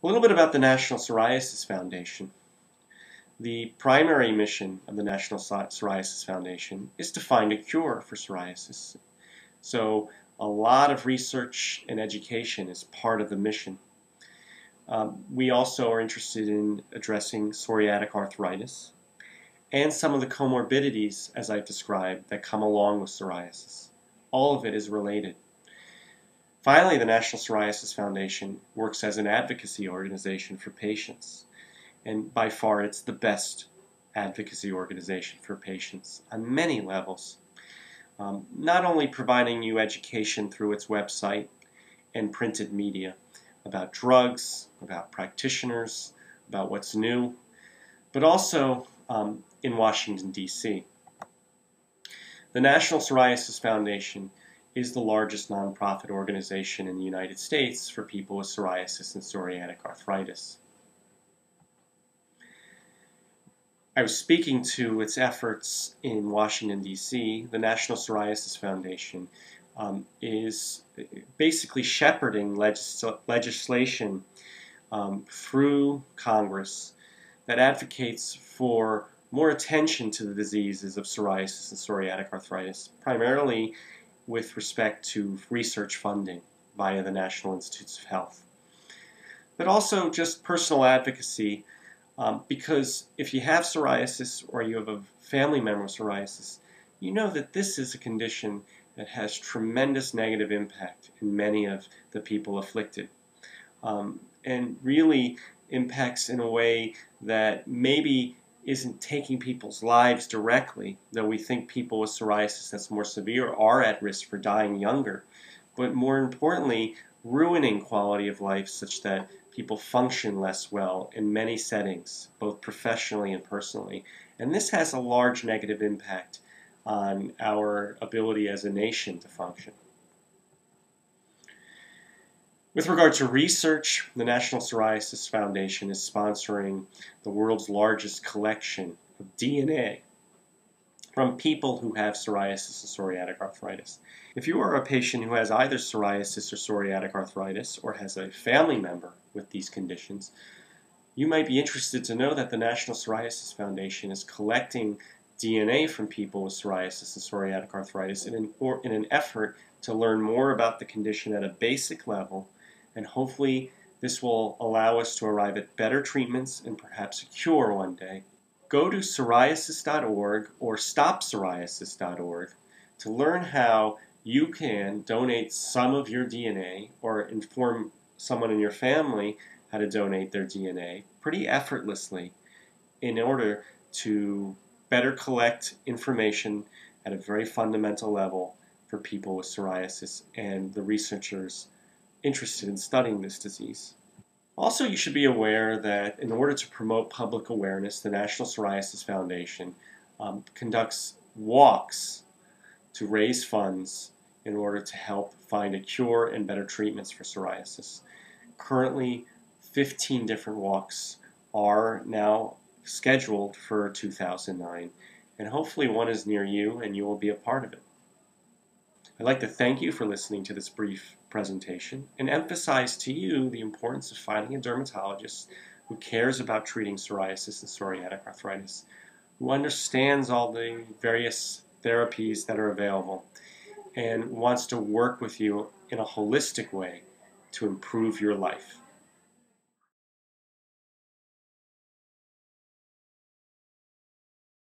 A little bit about the National Psoriasis Foundation. The primary mission of the National Psoriasis Foundation is to find a cure for psoriasis. So a lot of research and education is part of the mission. We also are interested in addressing psoriatic arthritis and some of the comorbidities, as I've described, that come along with psoriasis. All of it is related. Finally, the National Psoriasis Foundation works as an advocacy organization for patients, and by far it's the best advocacy organization for patients on many levels. Not only providing you education through its website and printed media about drugs, about practitioners, about what's new, but also in Washington, D.C. The National Psoriasis Foundation is the largest nonprofit organization in the United States for people with psoriasis and psoriatic arthritis. I was speaking to its efforts in Washington, D.C. The National Psoriasis Foundation is basically shepherding legislation through Congress that advocates for more attention to the diseases of psoriasis and psoriatic arthritis, primarily with respect to research funding via the National Institutes of Health. But also just personal advocacy, because if you have psoriasis or you have a family member with psoriasis, you know that this is a condition that has tremendous negative impact in many of the people afflicted, and really impacts in a way that maybe isn't taking people's lives directly, though we think people with psoriasis that's more severe are at risk for dying younger, but more importantly, ruining quality of life such that people function less well in many settings, both professionally and personally. And this has a large negative impact on our ability as a nation to function. With regard to research, the National Psoriasis Foundation is sponsoring the world's largest collection of DNA from people who have psoriasis and psoriatic arthritis. If you are a patient who has either psoriasis or psoriatic arthritis or has a family member with these conditions, you might be interested to know that the National Psoriasis Foundation is collecting DNA from people with psoriasis and psoriatic arthritis in an effort to learn more about the condition at a basic level, and hopefully this will allow us to arrive at better treatments and perhaps a cure one day. Go to psoriasis.org or stoppsoriasis.org to learn how you can donate some of your DNA or inform someone in your family how to donate their DNA pretty effortlessly in order to better collect information at a very fundamental level for people with psoriasis and the researchers interested in studying this disease. Also, you should be aware that in order to promote public awareness, the National Psoriasis Foundation conducts walks to raise funds in order to help find a cure and better treatments for psoriasis. Currently, 15 different walks are now scheduled for 2009, and hopefully one is near you and you will be a part of it. I'd like to thank you for listening to this brief presentation and emphasize to you the importance of finding a dermatologist who cares about treating psoriasis and psoriatic arthritis, who understands all the various therapies that are available, and wants to work with you in a holistic way to improve your life.